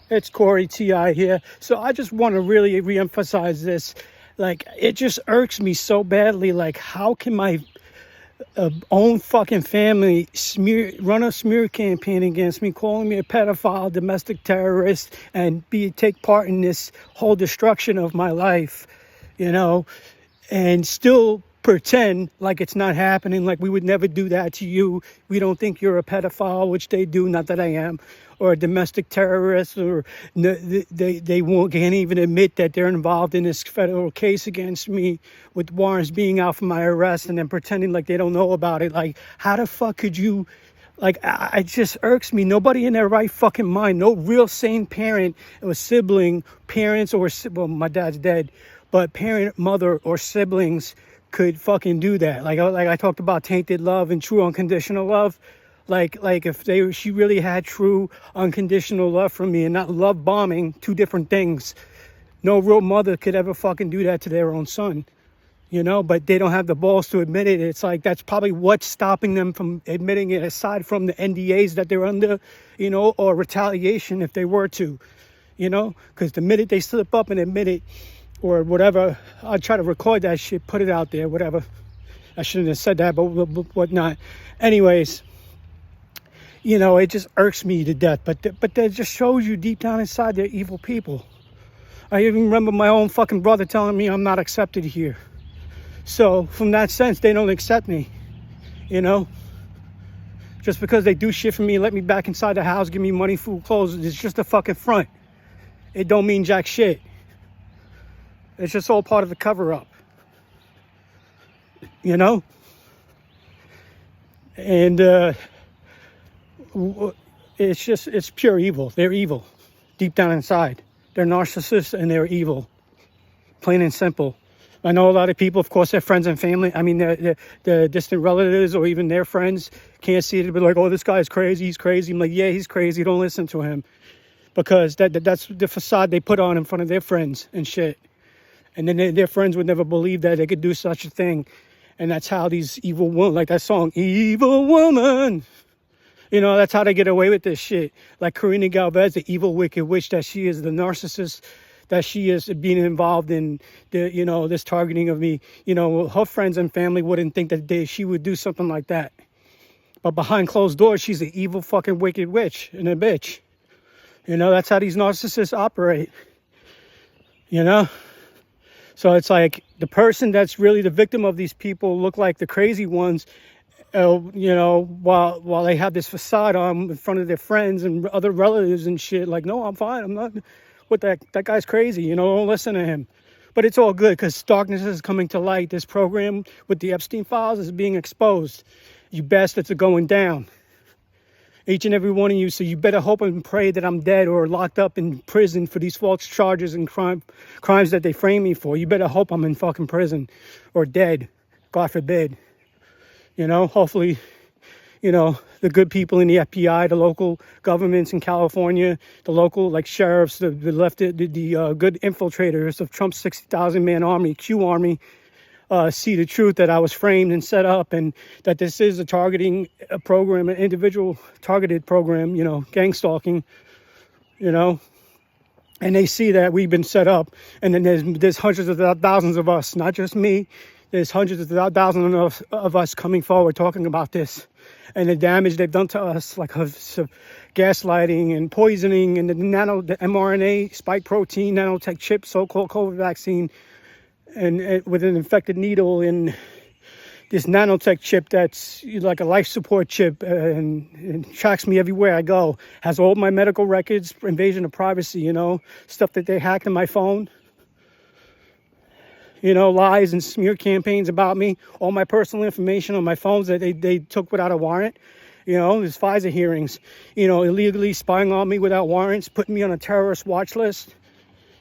It's Corey T.I. here. So I just want to really reemphasize this. Like, it just irks me so badly. Like, how can my own fucking family run a smear campaign against me, calling me a pedophile, domestic terrorist, and take part in this whole destruction of my life, you know, and still pretend like it's not happening, like we would never do that to you. We don't think you're a pedophile, which they do, not that I am, or a domestic terrorist, or can't even admit that they're involved in this federal case against me, with warrants being out for my arrest, and then pretending like they don't know about it. Like, how the fuck could you? Like, it just irks me. Nobody in their right fucking mind, no real sane parent or sibling, parents or, well, my dad's dead, but parent, mother, or siblings could fucking do that. Like I talked about tainted love and true unconditional love. Like if she really had true unconditional love for me and not love bombing, two different things. No real mother could ever fucking do that to their own son, you know, but they don't have the balls to admit it. It's like, that's probably what's stopping them from admitting it, aside from the NDAs that they're under, you know, or retaliation if they were to, you know, because the minute they slip up and admit it, or whatever, I'll try to record that shit, put it out there, whatever. I shouldn't have said that, but whatnot. Anyways, you know, it just irks me to death. But that just shows you deep down inside they're evil people. I even remember my own fucking brother telling me I'm not accepted here. So from that sense, they don't accept me, you know. Just because they do shit for me, let me back inside the house, give me money, food, clothes, it's just a fucking front. It don't mean jack shit. It's just all part of the cover-up, you know? And it's pure evil. They're evil, deep down inside. They're narcissists and they're evil, plain and simple. I know a lot of people, of course, their friends and family, I mean, their distant relatives or even their friends can't see it, but like, oh, this guy's crazy, he's crazy. I'm like, yeah, he's crazy, don't listen to him. Because that's the facade they put on in front of their friends and shit. And then their friends would never believe that they could do such a thing. And that's how these evil women, like that song, Evil Woman. You know, that's how they get away with this shit. Like Karina Galvez, the evil, wicked witch that she is, the narcissist that she is, being involved in the, you know, this targeting of me. You know, her friends and family wouldn't think that she would do something like that. But behind closed doors, she's an evil, fucking, wicked witch and a bitch. You know, that's how these narcissists operate. You know? So it's like the person that's really the victim of these people look like the crazy ones, you know, while they have this facade on in front of their friends and other relatives and shit. Like, no, I'm fine. I'm not with that guy's crazy. You know, don't listen to him. But it's all good because darkness is coming to light. This program with the Epstein files is being exposed. You bastards are going down. Each and every one of you. So you better hope and pray that I'm dead or locked up in prison for these false charges and crimes that they frame me for. You better hope I'm in fucking prison or dead. God forbid. You know, hopefully, you know, the good people in the FBI, the local governments in California, the local, like, sheriffs, the good infiltrators of Trump's 60,000-man army, Q army, see the truth that I was framed and set up, and that this is a targeting program, an individual targeted program, you know, gang stalking, you know, and they see that we've been set up, and then there's hundreds of thousands of us, not just me, there's hundreds of thousands of us coming forward talking about this, and the damage they've done to us, like gaslighting and poisoning, and the mRNA, spike protein, nanotech chip, so-called COVID vaccine, and with an infected needle in this nanotech chip that's like a life support chip, and tracks me everywhere I go, has all my medical records, invasion of privacy, you know, stuff that they hacked in my phone, you know, lies and smear campaigns about me, all my personal information on my phones that they took without a warrant. You know, there's FISA hearings, you know, illegally spying on me without warrants, putting me on a terrorist watch list.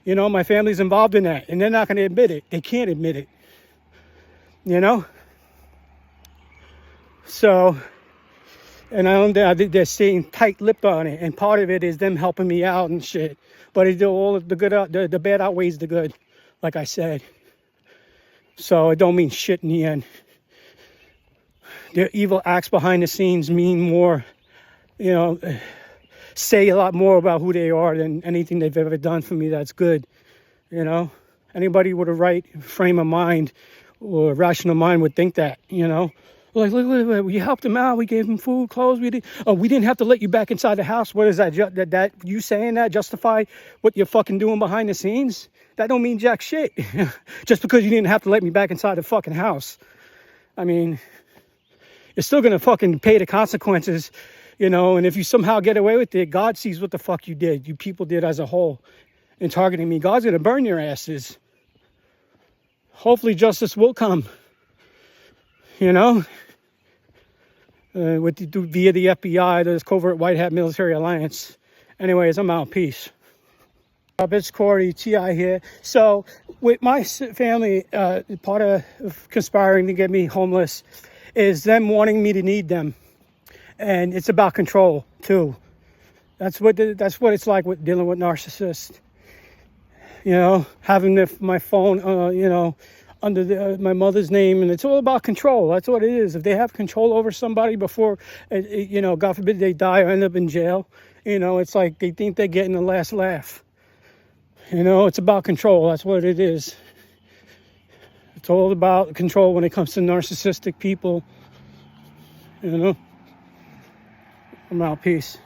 You know, my family's involved in that, and they're not going to admit it. They can't admit it, you know? So, and they're staying tight-lipped on it, and part of it is them helping me out and shit. But all of the good, the bad outweighs the good, like I said. So it don't mean shit in the end. Their evil acts behind the scenes mean more, you know, say a lot more about who they are than anything they've ever done for me that's good. You know, anybody with a right frame of mind or rational mind would think that, you know. Like, look, we helped him out. We gave him food, clothes. We didn't have to let you back inside the house. What is that? That you saying that justify what you're fucking doing behind the scenes? That don't mean jack shit. Just because you didn't have to let me back inside the fucking house. I mean, you're still gonna fucking pay the consequences, you know. And if you somehow get away with it, God sees what the fuck you did. You people did as a whole in targeting me. God's gonna burn your asses. Hopefully justice will come, you know. Via the FBI, the Covert White Hat Military Alliance. Anyways, I'm out. Peace. It's Corey, T.I. here. So, with my family, part of conspiring to get me homeless is them wanting me to need them. And it's about control, too. That's what it's like with dealing with narcissists. You know, having my phone, you know, under my mother's name, and it's all about control. That's what it is. If they have control over somebody before, you know, God forbid they die or end up in jail, you know, it's like they think they're getting the last laugh. You know, it's about control. That's what it is. It's all about control when it comes to narcissistic people. You know, I'm out. Peace.